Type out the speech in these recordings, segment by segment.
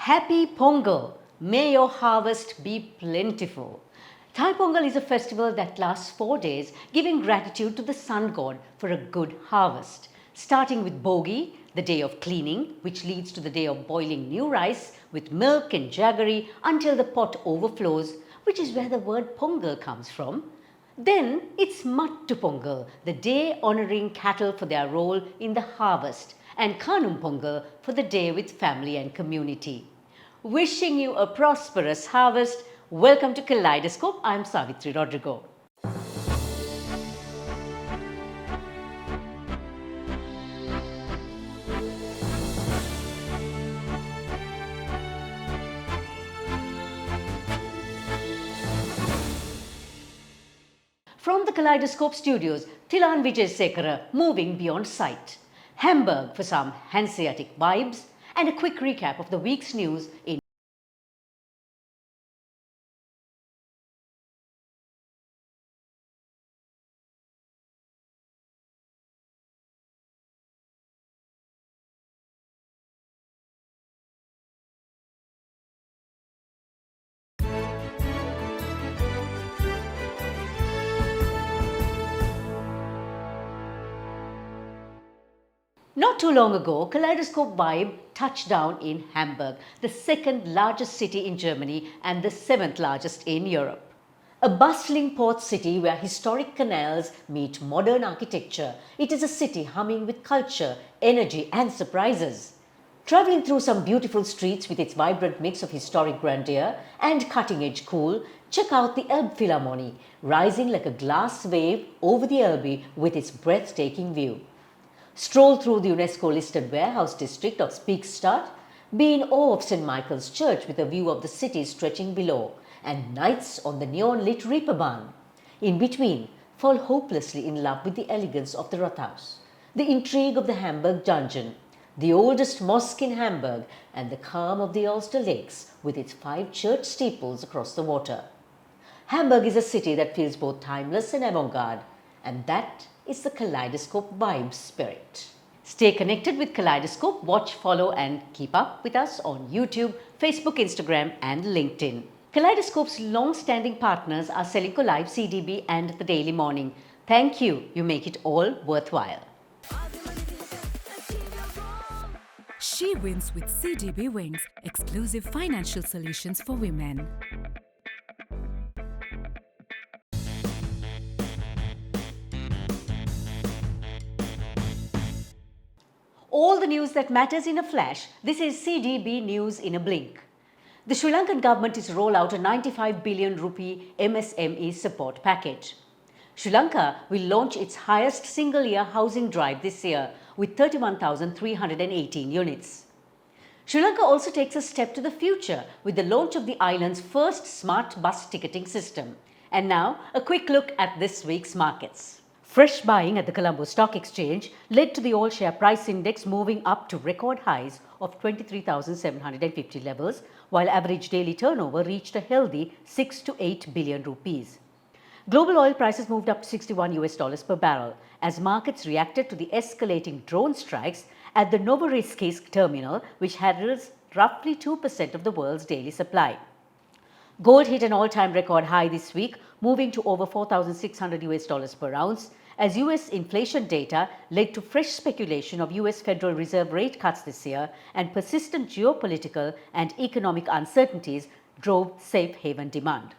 Happy Pongal! May your harvest be plentiful. Thai Pongal is a festival that lasts 4 days, giving gratitude to the sun god for a good harvest. Starting with Bogi, the day of cleaning, which leads to the day of boiling new rice with milk and jaggery until the pot overflows, which is where the word Pongal comes from. Then it's Mattu Pongal, the day honouring cattle for their role in the harvest, and Kanum Pongal for the day with family and community. Wishing you a prosperous harvest. Welcome to Kaleidoscope. I'm Savithri, Rodrigo. From the Kaleidoscope studios, Tilan Sekara moving beyond sight. Hamburg for some Hanseatic vibes and a quick recap of the week's news in Not too long ago, Kaleidoscope Vibe touched down in Hamburg, the second largest city in Germany and the seventh largest in Europe. A bustling port city where historic canals meet modern architecture, it is a city humming with culture, energy and surprises. Travelling through some beautiful streets with its vibrant mix of historic grandeur and cutting-edge cool, check out the Elbphilharmonie, rising like a glass wave over the Elbe with its breathtaking view. Stroll through the UNESCO-listed warehouse district of Speekstad, be in awe of St. Michael's Church with a view of the city stretching below, and nights on the neon-lit Reeperbahn. In between, fall hopelessly in love with the elegance of the Rathaus, the intrigue of the Hamburg dungeon, the oldest mosque in Hamburg, and the calm of the Ulster Lakes with its 5 church steeples across the water. Hamburg is a city that feels both timeless and avant-garde, and that is the Kaleidoscope Vibe spirit. Stay connected with Kaleidoscope, watch, follow and keep up with us on YouTube, Facebook, Instagram and LinkedIn. Kaleidoscope's long-standing partners are SriLanka Live, CDB and The Daily Morning. Thank you. You make it all worthwhile. She wins with CDB Wings, exclusive financial solutions for women. All the news that matters in a flash. This is CDB News in a blink. The Sri Lankan government is to roll out a 95 billion rupee MSME support package. Sri Lanka will launch its highest single-year housing drive this year with 31,318 units. Sri Lanka also takes a step to the future with the launch of the island's first smart bus ticketing system. And now, a quick look at this week's markets. Fresh buying at the Colombo Stock Exchange led to the all-share price index moving up to record highs of 23,750 levels, while average daily turnover reached a healthy 6 to 8 billion rupees. Global oil prices moved up to $61 per barrel as markets reacted to the escalating drone strikes at the Novorossiysk terminal, which handles roughly 2% of the world's daily supply. Gold hit an all-time record high this week, moving to over $4,600 per ounce, as US inflation data led to fresh speculation of US Federal Reserve rate cuts this year, and persistent geopolitical and economic uncertainties drove safe haven demand.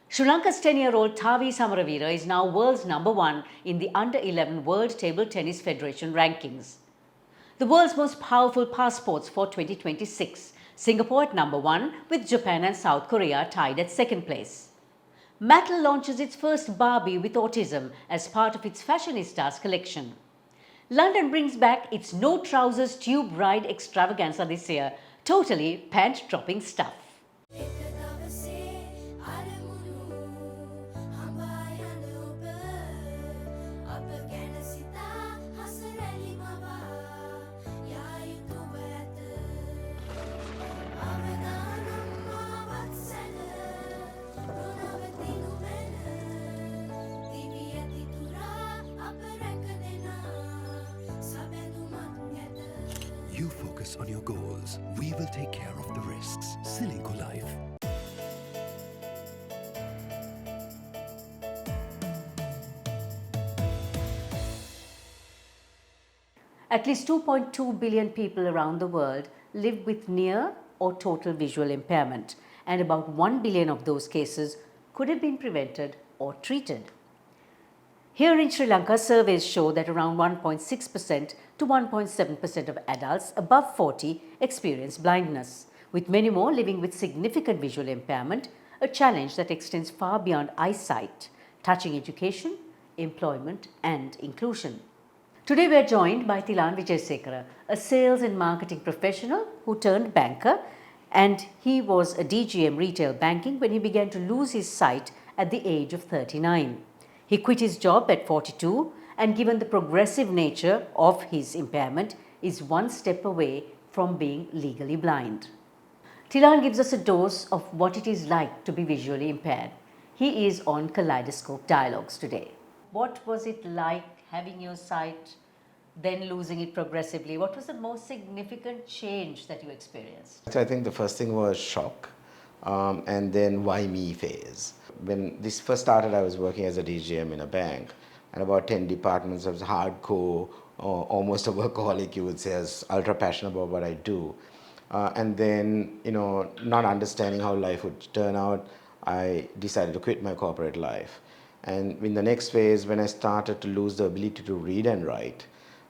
Sri Lanka's 10-year-old Tavi Samaravira is now world's #1 in the Under-11 World Table Tennis Federation rankings. The world's most powerful passports for 2026. Singapore at #1 with Japan and South Korea tied at 2nd place. Mattel launches its first Barbie with autism as part of its Fashionistas collection. London brings back its no trousers tube ride extravaganza this year, totally pant-dropping stuff. You focus focus on your goals. We will take care of the risks. SriLanka Life. At least 2.2 billion people around the world live with near or total visual impairment, and about 1 billion of those cases could have been prevented or treated. Here in Sri Lanka, surveys show that around 1.6% to 1.7% of adults above 40 experience blindness, with many more living with significant visual impairment, a challenge that extends far beyond eyesight, touching education, employment and inclusion. Today we are joined by Tilan Vijaysekara, a sales and marketing professional who turned banker, and he was a DGM retail banking when he began to lose his sight at the age of 39. He quit his job at 42 and, given the progressive nature of his impairment, is one step away from being legally blind. Tilan gives us a dose of what it is like to be visually impaired. He is on Kaleidoscope Dialogues today. What was it like having your sight, then losing it progressively? What was the most significant change that you experienced? I think the first thing was shock, and then why me phase. When this first started, I was working as a DGM in a bank, and about 10 departments. I was hardcore, almost a workaholic, you would say. I was ultra passionate about what I do. And then, not understanding how life would turn out, I decided to quit my corporate life. And in the next phase, when I started to lose the ability to read and write,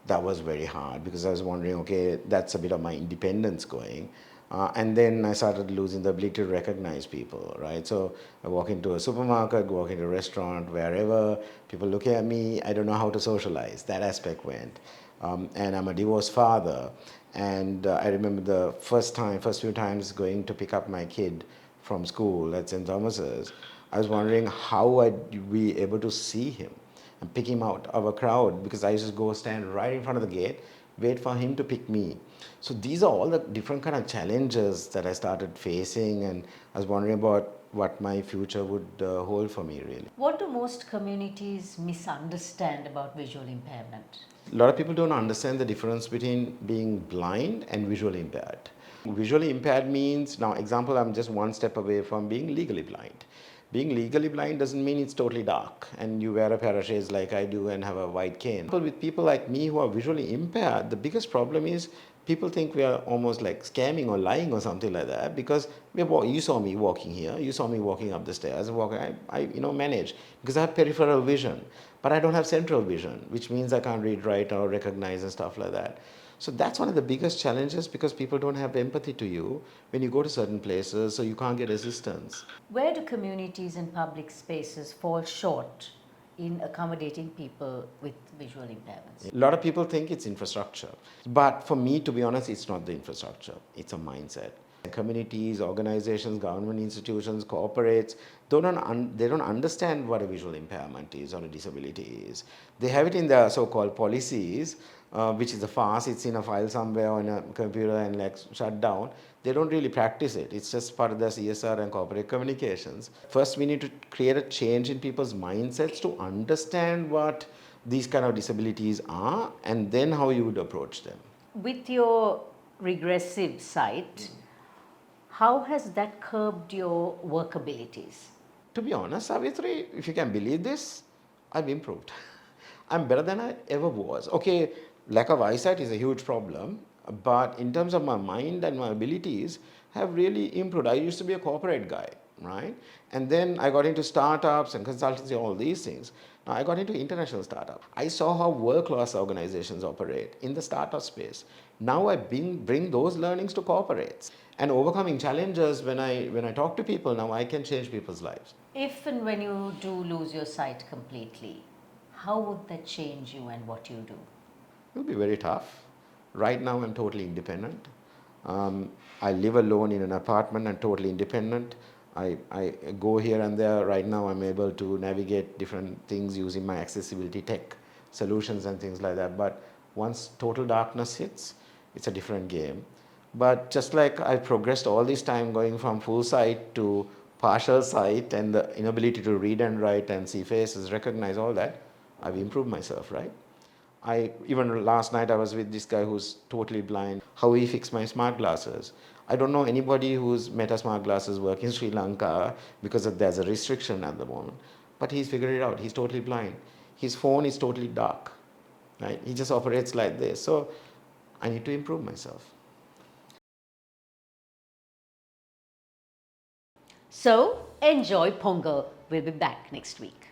that was very hard because I was wondering, okay, that's a bit of my independence going. And then I started losing the ability to recognize people, right? So I walk into a supermarket, walk into a restaurant, wherever, people look at me, I don't know how to socialize. That aspect went. And I'm a divorced father. And I remember the first few times going to pick up my kid from school at St. Thomas's, I was wondering how I'd be able to see him and pick him out of a crowd, because I used to go stand right in front of the gate, wait for him to pick me. So these are all the different kind of challenges that I started facing, and I was wondering about what my future would hold for me, really. What do most communities misunderstand about visual impairment? A lot of people don't understand the difference between being blind and visually impaired. Visually impaired means, now example, I'm just one step away from being legally blind. Being legally blind doesn't mean it's totally dark and you wear a pair of shades like I do and have a white cane. But with people like me who are visually impaired, the biggest problem is people think we are almost like scamming or lying or something like that, because you saw me walking here, you saw me walking up the stairs, I manage because I have peripheral vision, but I don't have central vision, which means I can't read, write or recognize and stuff like that. So that's one of the biggest challenges, because people don't have empathy to you when you go to certain places, so you can't get assistance. Where do communities and public spaces fall short in accommodating people with visual impairments? A lot of people think it's infrastructure, but for me, to be honest, it's not the infrastructure, it's a mindset. Communities, organizations, government institutions, corporates, they don't understand what a visual impairment is or a disability is. They have it in their so-called policies, which is a farce. It's in a file somewhere on a computer and like shut down. They don't really practice it. It's just part of their CSR and corporate communications. First, we need to create a change in people's mindsets to understand what these kind of disabilities are, and then how you would approach them. With your regressive sight, how has that curbed your work abilities? To be honest, Savithri, if you can believe this, I've improved. I'm better than I ever was. Okay, lack of eyesight is a huge problem, but in terms of my mind and my abilities, have really improved. I used to be a corporate guy, right? And then I got into startups and consultancy, all these things. Now I got into international startup. I saw how world-class organizations operate in the startup space. Now I bring those learnings to corporates. And overcoming challenges, when I talk to people now, I can change people's lives. If and when you do lose your sight completely, how would that change you and what you do? It will be very tough. Right now I'm totally independent. I live alone in an apartment and totally independent. I go here and there. Right now I'm able to navigate different things using my accessibility tech solutions and things like that. But once total darkness hits, it's a different game. But just like I progressed all this time going from full sight to partial sight and the inability to read and write and see faces, recognize all that, I've improved myself, right? Even last night I was with this guy who's totally blind. How he fixed my smart glasses. I don't know anybody who's Meta smart glasses work in Sri Lanka because there's a restriction at the moment. But he's figured it out. He's totally blind. His phone is totally dark. Right? He just operates like this. So I need to improve myself. So enjoy Pongal. We'll be back next week.